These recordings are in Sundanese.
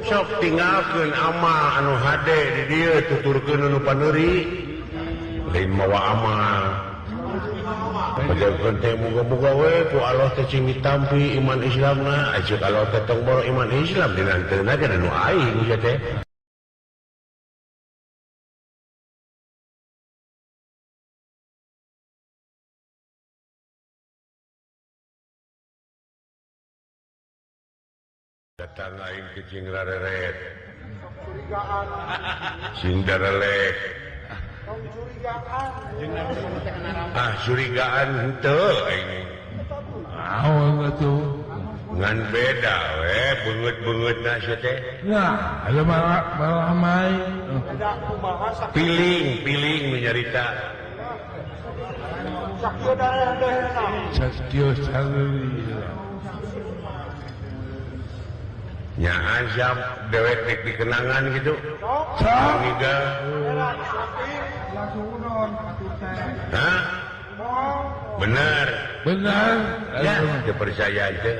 sok tinggalkeun amal anu hade di dieu tuturkeun anu paneuri lain mawa amal pajakeun teh muga-muga we ku Allah teh cing ditampi iman Islamna ajeuk Allah teh tong boro iman Islam dinanteuna kana nu aing ieu teh datang aing ke cing rareret cing darelek curigaan henteu aing naon atuh ngan beda we beungeut-beungeutna sia teh nah ada malah mai piling nu nyarita sakieu saleuy nyaan siap dewek nek dikenangan gitu ngiga hah bener ya dipercaya aja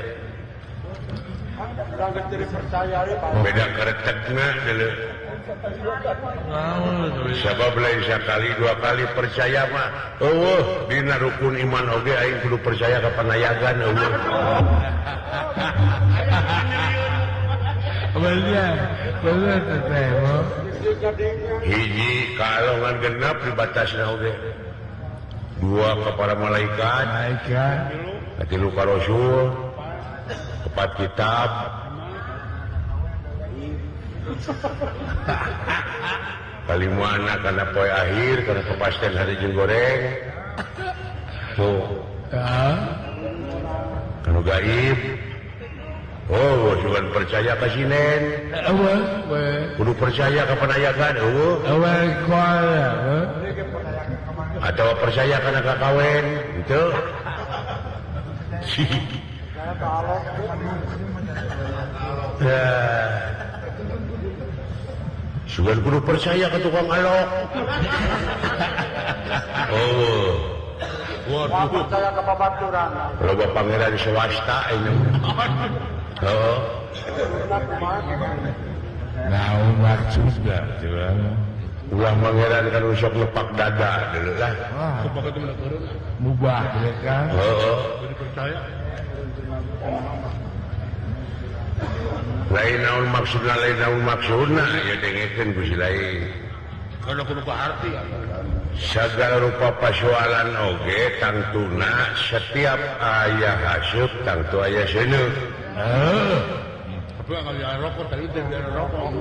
beda keretekna deuleu sabab lain sakali dua kali percaya mah eueuh dina rukun iman oge aing kudu percaya ka panayagan eueuh bener teh hiji kalongan genep di batasna oge dua ka para malaikat katilu ka rasul kepat kitab kalimana kana poe akhir kana kepastian hari jeung goreng tuh kanu gaib oh, jangan percaya ke sinen. Kudu percaya ke panayagan. Atau percaya karena kakawin. Itu. Sugan kudu percaya ke tukang alok. Oh. Waduh. Percaya ke babaturan. Kalau pangeran swasta ini. Oh. Naon maksudna coba. Ulah pangeran kan usok lepak dada dulu lah. Lepak itu mubah ya kan. Heeh. Percaya. Lain naon maksudna ya dengekeun ku si lain. Kana kudu arti segala rupa pasoalan oge tangtuna setiap aya haseup tangtu aya seuneu. Apa aya rokok tadi biar rokok.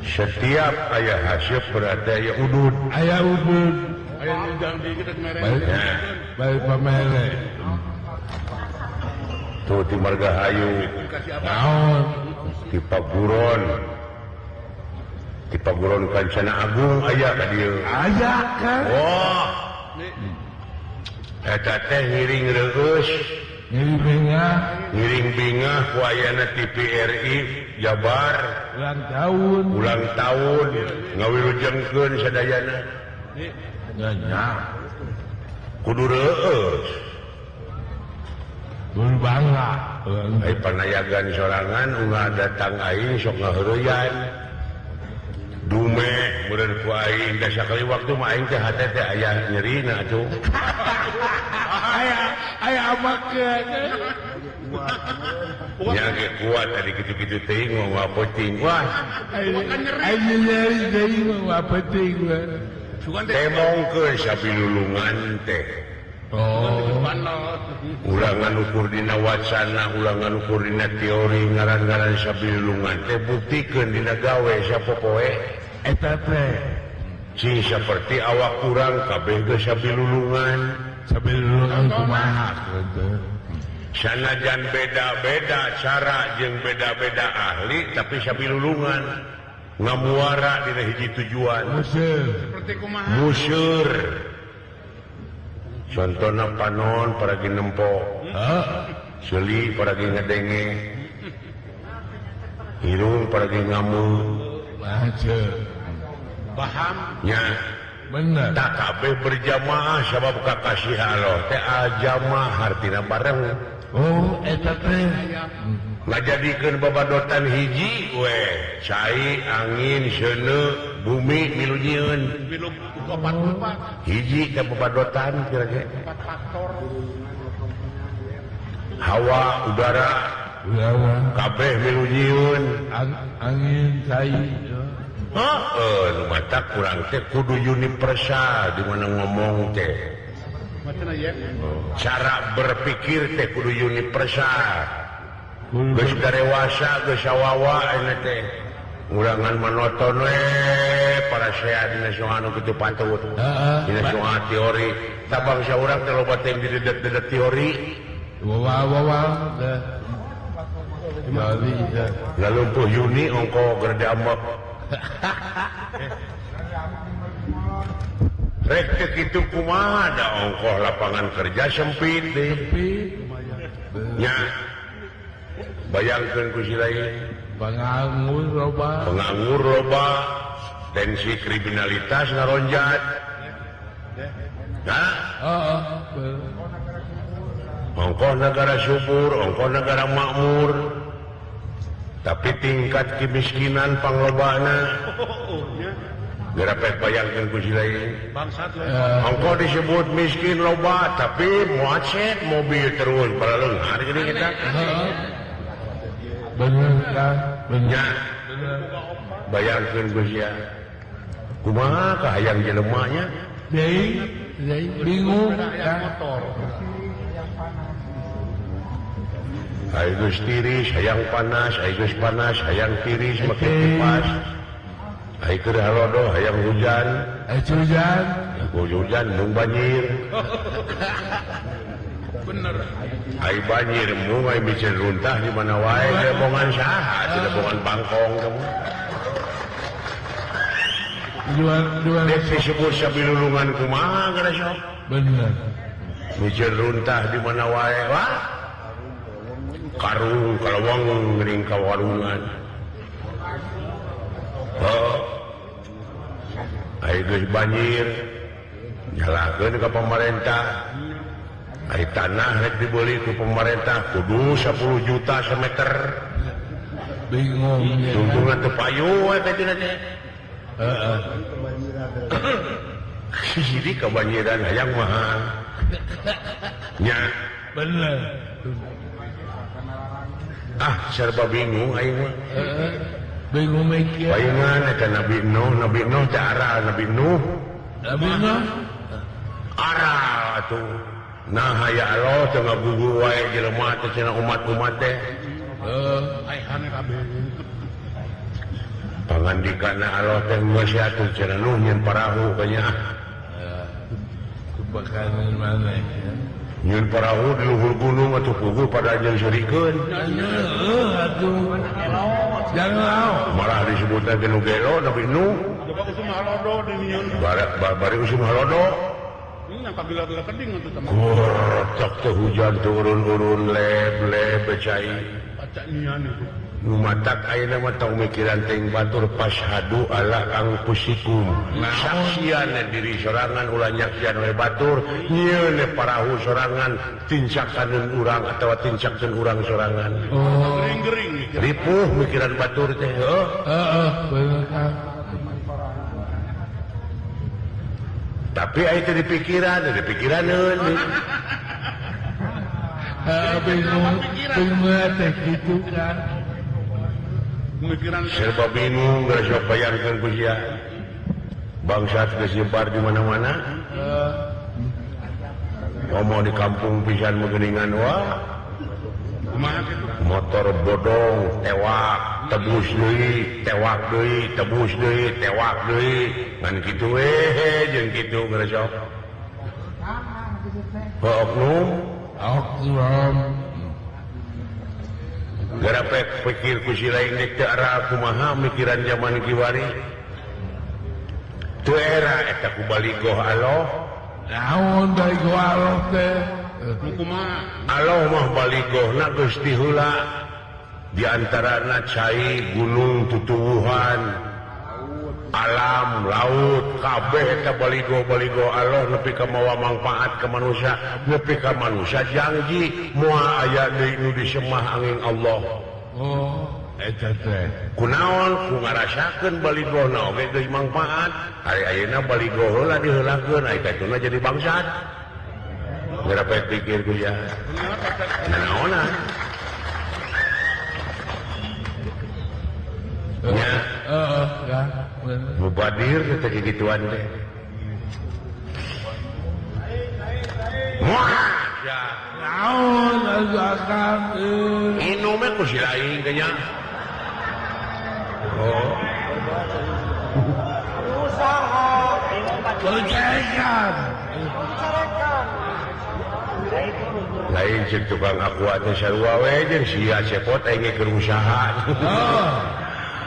Setiap aya haseup berarti aya udud. Aya udud. Aya nundang di kita kemarin. Baik pamere. Tuh di Margahayu. Naon? Di Paguron. Di Paguron Kancana Agung aya ka dieu. Aya kan? Wah. Eta teh ngiring reueus. Ngiring bingah ku ayana TVRI Jabar. Ulang tahun. Ngawilujengkeun sadayana. Nya. Kudu reueus. Berbangga. Ai panayagan sorangan ungah datang aing sok ngaheureyan. Dume meureun ku aing da sakali waktu mah aing teh hate teh aya nyerina atuh. Aya amakeun. Nya ge kuat tadi kitu-kitu teuing mah penting. Wah, aing nyeri deui mah penting. Temongkeun sabilulungan teh. Oh. Ulangan ukur dina wacana, ulangan ukur dina teori ngaran-ngaran sabilulungan teh buktikeun dina gawe sapopoe. Eta teh Sing seperti awak kurang kabeh geus sabilulungan. Sabilulungan kumaha kitu. Sanajan beda-beda cara jeung beda-beda ahli tapi sabilulungan ngamuara dina hiji tujuan. Seperti kumaha? Musyur. Contohna panon paragi nempo. Seuli paragi ngedenge. Hirung paragi ngamun. Baca. Paham? Nya. Bener. Tak kabeh berjamaah sabab kakasih Allah teh ajamaah artina bareng. Oh, eta teh. ngajadikeun babadotan hiji we cai angin seuneu bumi milu nyieun Milu 44 hiji teh babadotan kira-kira 4 faktor hawa udara kabeh milu nyieun angin cai nu mata kurang teh kudu universal di mana ngomong teh macam ya cara berpikir teh kudu universal geus garewasa geus sawawa ini teh ngurangan monoton we para sehat dina soal anu kitu patut dina soal teori tabang saurang teh loba teh didedet teori wawa ngalumpuh Yuni ongko gerdamok rek teh kitu kumaha da ongkoh lapangan kerja sempit deh nya bayangkeun ku si lain penganggur loba tensi kriminalitas ngaronjat nah ongkoh negara subur ongkoh negara makmur tapi tingkat kemiskinan panglobana gerapek bayangkeun ku si lain bangsat ongkoh disebut miskin loba tapi muacet mobil terus baleunghar gini kita nya bayangkeun geus ya kumaha ka hayang jelema nya bingung motor aya geus tiris hayang panas aya geus panas hayang tiris make kipas aya keur halodo hayang hujan hujan mung banjir bener aya banjir mung aya micin runtah di mana wae lebongan saha tidak lebongan bangkong kamu dek disebut sabilulungan kumaha gara sok bener micin runtah di mana wae wah karung kalawang ngering kawarungan aya geus banjir nyalakeun ka pemerintah aya tanah rek dibeli ku pemerintah kudu 10 juta semeter bingung tungtungan teu payu we katina teh siji kabanjiran hayang mahal nya bener serba bingung aing mah bingung mikir bayangan eta Nabi Nuh teh ara Nabi Nuh ara atuh nah ya Allah teu ngagugu wae jelema teh cenah umat-umat teh ai hane kabeh pangandikana Allah teh geus atuh cenah Nuh nyeun parahu kanya kebakaran mana nyeun parahu di luhur gunung atuh puguh pada jeung serikeun atuh jangan laut malah disebutna genu gelo Nabi Nuh coba usum halodo di nyieun bari usum halodo ini kabila-bila keding atuh teman cok teh hujan turun-urun leb becai baca nian itu Numatak ayeuna mah tong mikiran teuing batur pashadu ala anfusikum. Saksian diri sorangan ulah nyaksian we batur, nyieun parahu sorangan tincakeun urang atawa tincakeun urang sorangan. gering-gering Ripuh mikiran batur teh, bener kan. Tapi aya teh di pikiran eun. Bingung teh gitu kan. pemikiran Serba bingung geus sok bayangkeun ku sia. Bangsat geus nyebar di mana-mana. Ngomong di kampung pisan megeuningan wah. kumaha kitu Motor bodong, tewak, tebus deui, tewak deui, tebus deui, tewak deui. Ngan kitu we jeung kitu geus sok. Oknum gara pikir ku si lain dek teu arah kumaha mikiran zaman kiwari. Teu era eta ku baligoh Allah. Naon baligoh Allah teh? kumaha Allah mah baligohna geus ti heula. Di antarana cai, gunung, tutuwuhan, alam, laut, kabeh eta baligoh-baligoh Allah nepi ka mawa mangpaat ka manusia, nepi ka manusia janji moal aya deui nu disemah angin Allah. Oh, eta teh. Kunaon ku ngarasakeun baligona oge geus mangpaat. Ari ayeuna baligo heula diheulakeun ai katuna jadi bangsat. Ngerape pikir ku ya. Naonan. Ya. Ya. Mubadir teh gituan teh. Muah. Ya. Naon akan Inume ku si lain kanya. Oh. Kerjaan. Lain cek tukang akuatnya sarua we jeung sia cepot aing keur usaha.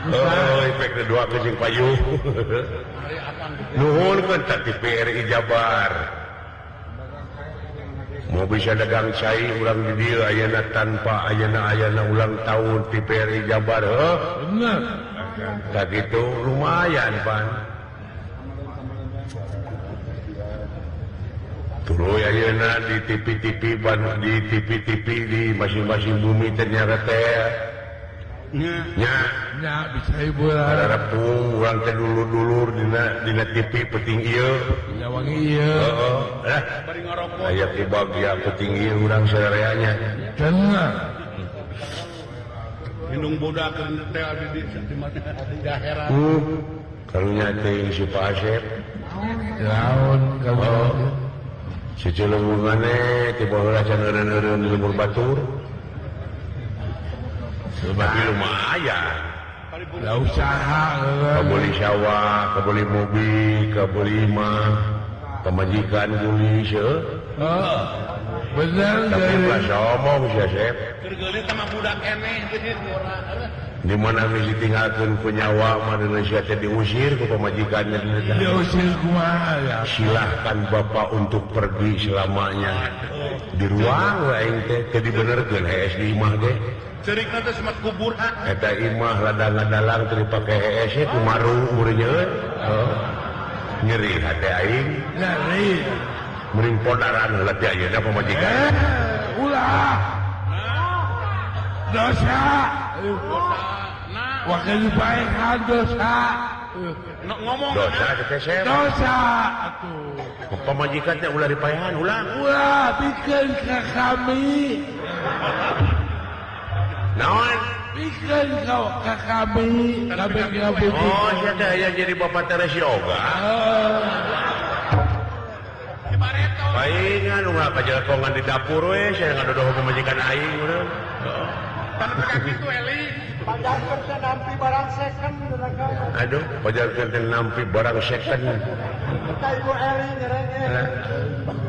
Oh, efek kedua ke jeung payung. Nuhunkeun tah ti PRI Jabar. Mau bisa dagang cai ulang di dieu ayeuna tanpa ayeuna ulang tahun ti PRI Jabar heuh. Bener. Tah kitu lumayan pan. Tuluy ayeuna di TV-TV di TV-TV di masing-masing bumi ternyata teh nya bisa hiburan. harapung urang teh dulur-dulur dina TV penting ieu. Nyawangi ieu. Heeh. Bari ngarokok. Aya ti bagia penting ieu urang sareanya. Bener. Minum bodak keur teh di mana daerah. Karunya teh si Pak Asep. Laun kalau Si Cileungane tiba heula can eureun-eureun di lembur batur. Tapi lumayan. ya usaha Kabeli sawah, kabeli mobil, kabeli mah, pemajikan guli seuh. bener Tapi dari belas omong si Asep. Keur geulis sama budak keneh Di mana misi tinggalkan penyawa Indonesia teh diusir ke pemajikannya di negara. diusir kumaha ya Silahkan Bapak untuk pergi selamanya. Di ruang lain teh teu dibenerkeun HS di imah ge. Cerikna teh semat kubur Eta imah rada ngadalang teu dipake HS kumaru ureunya. Nyeri hate aing. nyari Mending podaran heula ti ayeuna pemajikan. ulah dosa wakil dibaikkan dosa ngomong Dosa teh Sep. dosa atuh Pemajikan teh ulah dipaehan ulang. ulah bikin ke kami Naon? bikin kau ke kami nggak butuh Oh, sia teh aya jadi bapak Teresi Oga. Paingan nu ngakajelekongan di dapur we, saya ngadodoh pemajikan aing urang. tanpa kaki itu Eli Pajarkan teh nampi barang second Aduh, pajarkeun teh nampi barang second. kita Ibu Eli nyerengnya.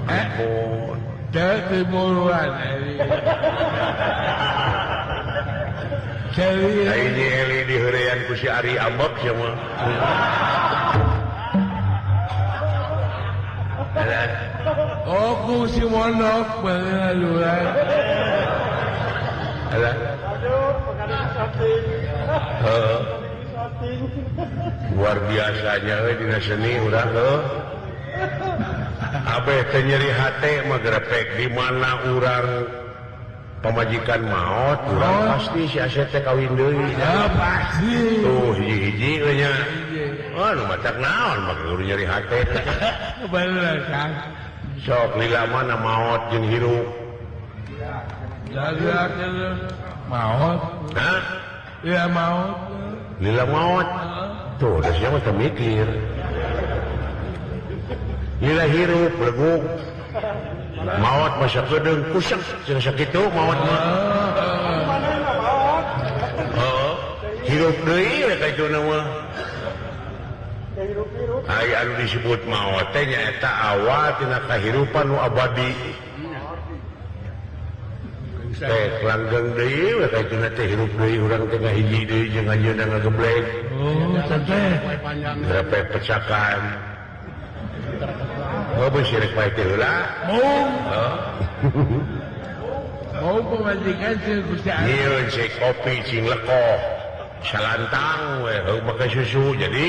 Ampun. dari timuran jadi Ini Eli diheurean ku si Ari Ambek sia mah. oh ku si monok bener luar Alah. Aduh, pengadaan shooting. Heeh. Shooting. Luar biasanya we dina seni urang heuh. Abeh teh nyeri hate mah grepek di mana urang pemajikan maot urang pasti si Asep teh kawin deui. ya pasti Tuh hiji-hiji we nya. Nu macak naon mah kudu nyeri hate. bener kan Sok lila mana maot jeung hirup. jadi akhirnya maut Hah? ya maut Lila maot. Tuh, da sia mah teu mikir. Lila hirup leguk. Maot mah sakedeung kusek cenah sakitu maot mah. Mana nggak mau? Heeh. Hirup deui we kaituna mah. Hirup-hirup. Ai anu disebut maot teh nyaeta awal tina kahirupan nu abadi. Teh langgeng deui we kaituna teh hirup deui urang teh ngahiji deui jeung anjeunna ngageblek. oh tete panjang Grepe pecakan. Oh, beusi rek bae teh heula. mau pemajikan sih bisa Nyieun si kopi cing lekoh. Salantang we heuh make susu jadi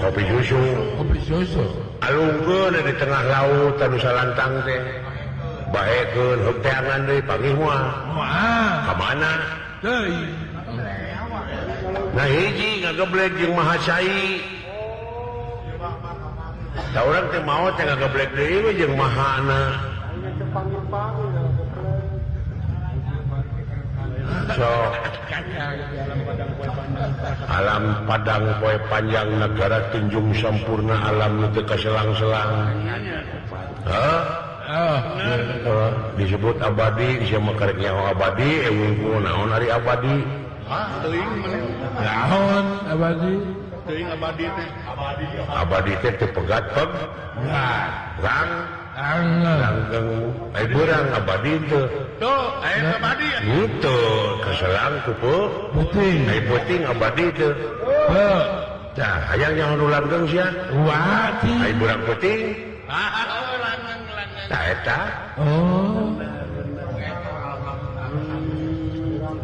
kopi susu. kopi susu Alungkeun di tengah laut anu salantang teh. baekeun heuteangan deui panggih moal ka mana deui nah hiji ngageblek jeung Mahasai da urang teh maot teh ngageblek deui we jeung mahana so alam padang poe panjang negara tunjung sampurna alam teu kaselang-selang disebut abadi siapa karek nyawa abadi wungkul naon ari abadi teuing maneh naon abadi teuing abadi teh abadi teh teu pegat peg rang langgeng ai beurang abadi teu tuh aya abadi ya itu kaselang ku penting ai penting abadi teu tah hayang nyaho nu langgeng sia wati ai beurang penting langgeng tah eta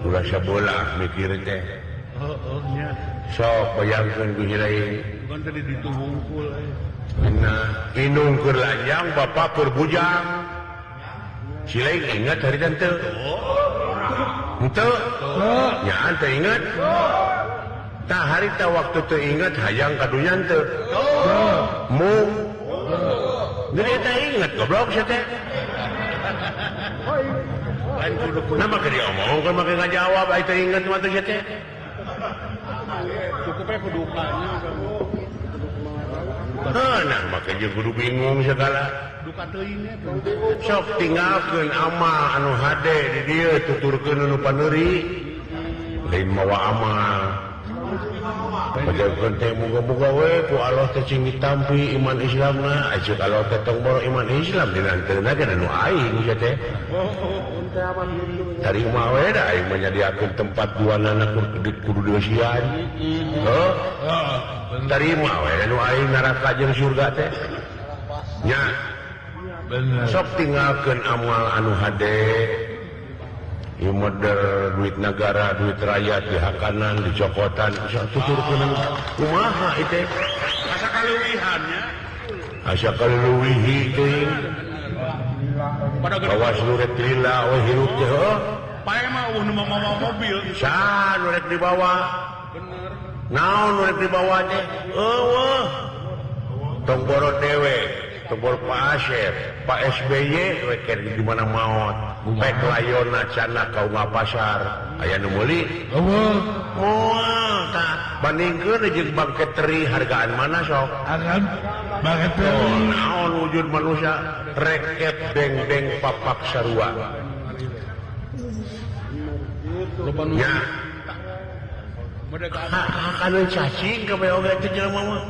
ulah sabola mikir teh nya sok bayangkeun ku hilaing bukan tadi dituhungkul nah inung keur lajang bapak keur bujang silaing ingat hari dan teu henteu nyaan teu ingat tah hari tah waktu teu ingat hayang kadunyan teu mung gede teh ingat goblok sia teh lain kudu nama ke dia omong kan make ngajawab ai teu ingat mah teu sia teh cukupnya kedukanya nah make jeung kudu bingung segala duka teuingnya sok tinggalkeun amal anu hade di dieu tuturkeun anu paneuri lain mawa amal pajakeun teh muga-muga we ku Allah teh cing ditampi iman Islamna ajeuk Allah teh tong boro iman Islam dina anteurna ge anu aing sia teh tarima we da aing menyadiakeun tempat buanana kudu dieusian heuh tarima we anu aing neraka jeung surga teh nya bener sok tinggalkeun amal anu hade ieu model duit negara duit rakyat dihakanan dicokotan sok tuturkeun kumaha ieu teh asa kaleuwihannya asa kaleuwihi teuing pada gede bawas nu rek lila we hirup teh heuh pae mah nu mamawa mobil sa nu rek dibawa bener naon nu rek dibawa teh eueuh tong boro dewe tong boro Pak Asep Pak SBY we keur di mana maot pek layonna cana kaunga pasar aya nu meuli moal tah bandingkeun jeung bangket teri hargaan mana sok akan banget naon wujud manusia reket deng-deng papak sarua loba nu nya medeka kana cacing ka bae oge teh jelema mah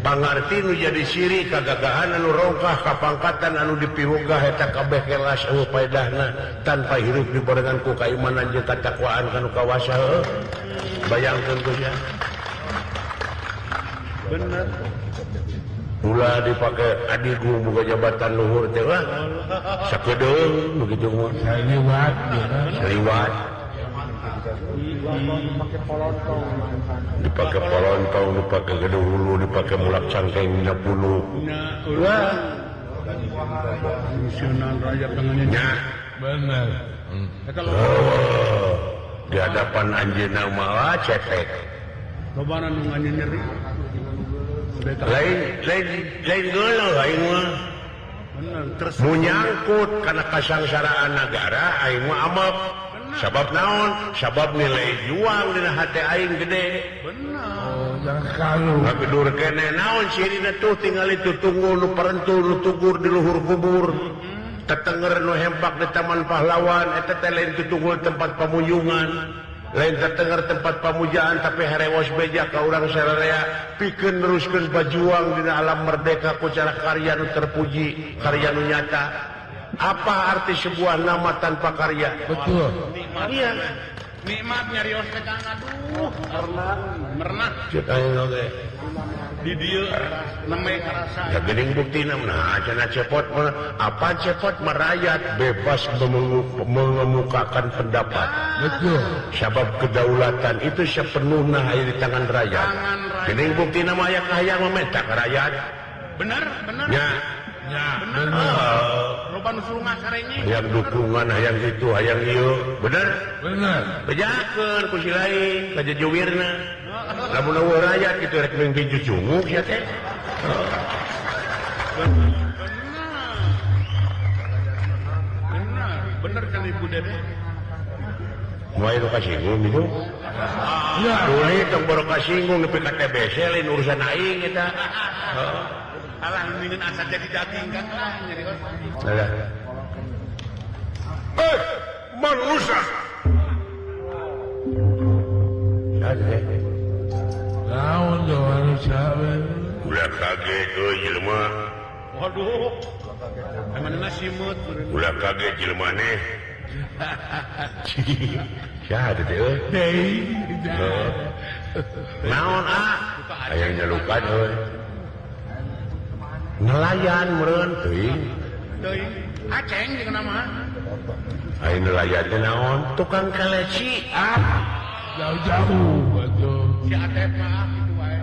pangarti nu jadi siri kagagahan anu rongkah kapangkatan anu dipiwugah eta kabeh kelas eueuh paedahna tanpa hirup dibarengan ku kaimanan jeung katakwaan kanu kawasa heuh bayangkeun ku sia bener ulah dipake adigu boga jabatan luhur teh wah sakedeung begitu mah liwat liwat dipake polontong dipake gede hulu dipake mulak cangkeng minyak bulu wah misionan rakyat tangannya nya bener eta di hadapan anjeunna mah cetek loba nu nganya nyeri lain geuleuh aing mah bener terus munyangkut kana kasangsaraan negara aing mah amep sabab naon sabab nilai jual dina hate aing gede bener jangan kalu ngagedur kene naon sirina tuh tinggal itu tunggu nu parentu nu tugur di luhur kubur tetenger nu hempak di taman pahlawan eta teh lain tutungul tempat pamuyungan lain tetenger tempat pamujaan tapi harewas beja ka urang sararea pikeun neruskeun bajuang dina alam merdeka ku cara karya nu terpuji karya nu nyata apa arti sebuah nama tanpa karya betul iya nikmat nyarios teh kang aduh merenah cek aing oge di dieu nembe karasa ya geuning buktina nah cenah cepot mah apa cepot merayat bebas mengemukakan pendapat betul sebab kedaulatan itu sepenuhnya aya di tangan rakyat geuning buktina mah aya kahayang mementak rakyat bener bener nya Ya, bener. Loba nu sulunga sarenge. Hayang dukungan, hayang itu, hayang ieu. Bener? Bener. Bejakeun ku si lain, ka jejuwirna. Lamun eueuh rakyat kitu rek mimpi cucunguk sia teh. Bener kan Ibu Dede. Moal nu kasinggung gitu. Ya. Tuli tong baru kasinggung nepi ka TBC lain urusan aing eta. Alah mendingan asa jadi daging kan lah nyari kan. Alah. Manusia. Ada. Naon do manusia we. Ulah kaget euy jelema. Waduh. Emangna simut. Ulah kaget jelema neh. Syahada teh euy. Deui. Naon hayang nyalukan euy. Nelayan meureun teuing. Teuing. Aceng jeung nama. Ai nelayan teh naon? Tukang kaleci. Jauh-jauh atuh. Si Atep mah gitu wae.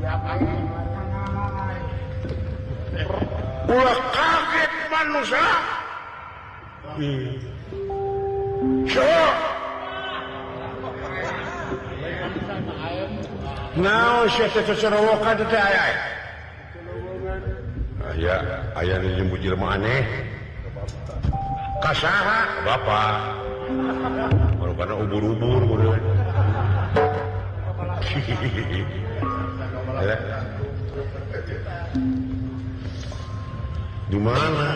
Apa? Ulah kaget manusia. Syok. Naon sia teh cerowokan teh aya. Aya nu jeung jelema aneh. Kasaha? Bapak. Baru kana ubur-ubur meureun. Di mana?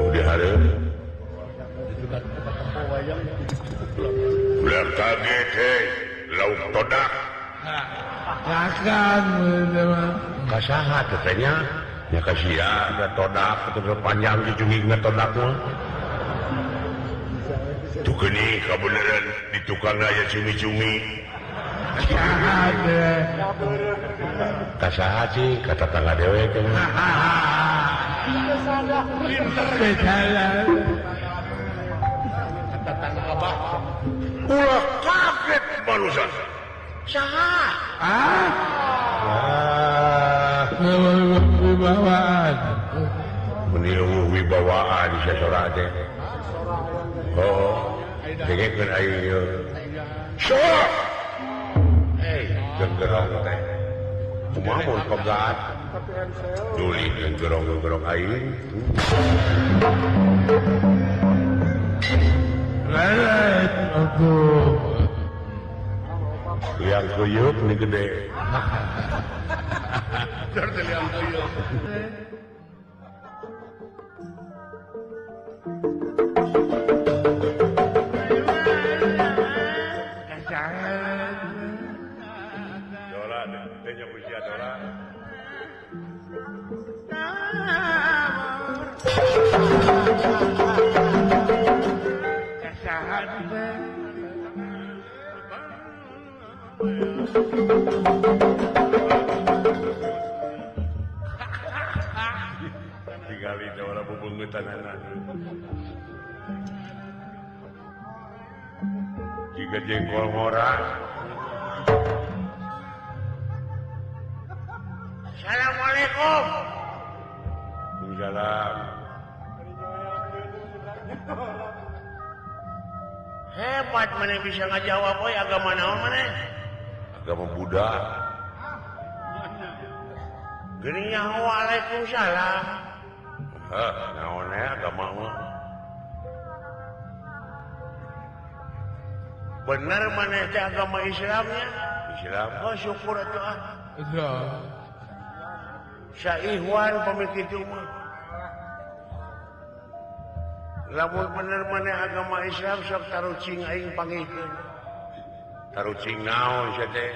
Udah hareup. Ulah kaget hei, lauk todak. Kakan teman. Kasaha teh nya? Nya kasia da todak teu panjang cunging todak mah. Tuh geuning kabeneran di tukang aya cumi-cumi. Kasaha sih kata tangga dewe teh. Tetangga Abah. Ulah kaget manusia. Saha? Wibawaan. Menilu wibawaan di sasora teh. Oh, dengekeun aing ieu. Syok. Genggerong teh. Kumaha mun pegat? Duli genggerong aing. Lalat aku. Yang kuyuk ni gede. Dar teh liang teuy. Dora, tanya usia Dora. Tinggali Dora bubungutanana. Jika jengkol ngorang. Assalamualaikum. Waalaikumsalam. Hebat mana bisa ngajawab boy agama naon mana? Agama Buddha. Geuning waalaikumsalam. Heh, naon agama mah? Benar mana teh agama Islamnya? Islam. Oh syukur atuh ah. Saihwan pamit kitu mah. Lamun bener mana agama Islam sok tarucing aing pangikeun. Tarucing naon sia teh?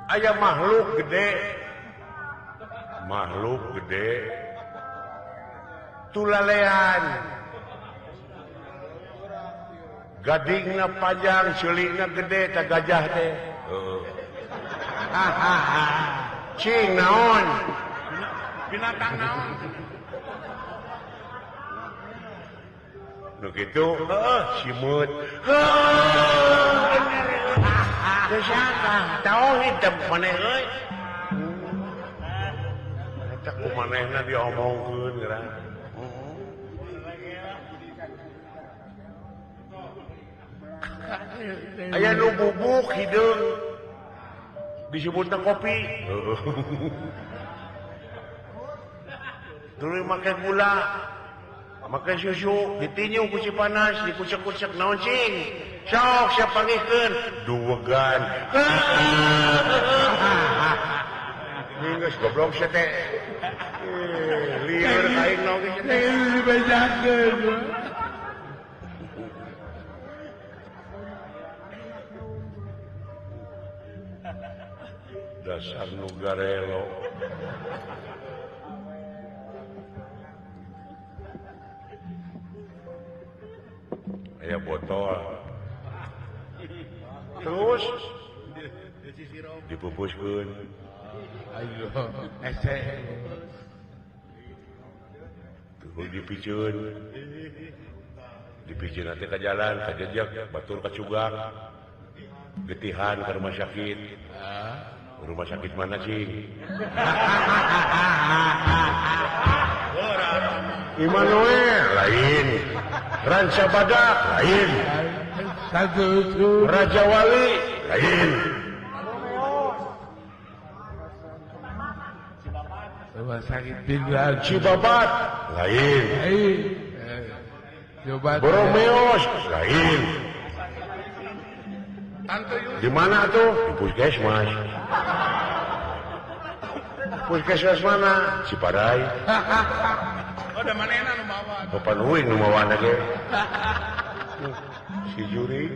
Aya makhluk gede. Makhluk gede. Tulalean. Gadingna panjang, seulikna gede, tak gajah teh. Cing naon? Binatang naon? Nu kitu, simut. Teu sangka, tauhid teh maneh euy. Eta kumanehna diomongkeun geura. Aya nu bubuk hideung disebutna kopi. Tuluy make gula, make susu, ditinyu ku panas, dikucek-kucek naon cing. Sok sia pangikeun duwegan. Geus goblok sia teh. Lieur kain naon ge sia teh. Dibejakeun. Dasar nu garelo. Aya botol. Terus dipupuskeun. Ayo, ese. Terus dipikeun. Dipikeun teh ka jalan, ka jejeg, batur ka cugak. Getihan ke rumah sakit. Rumah sakit mana sih? Immanuel lain, Ranca Badak lain, Raja Wali lain, rumah sakit Bintang Cibabat lain, Boromeos lain. Di mana tuh? Di puskesmas. Puskesmas mana? Cipadai. Ada manehna nu mawa. Bapak nuing nu mawana ge. Si Juri.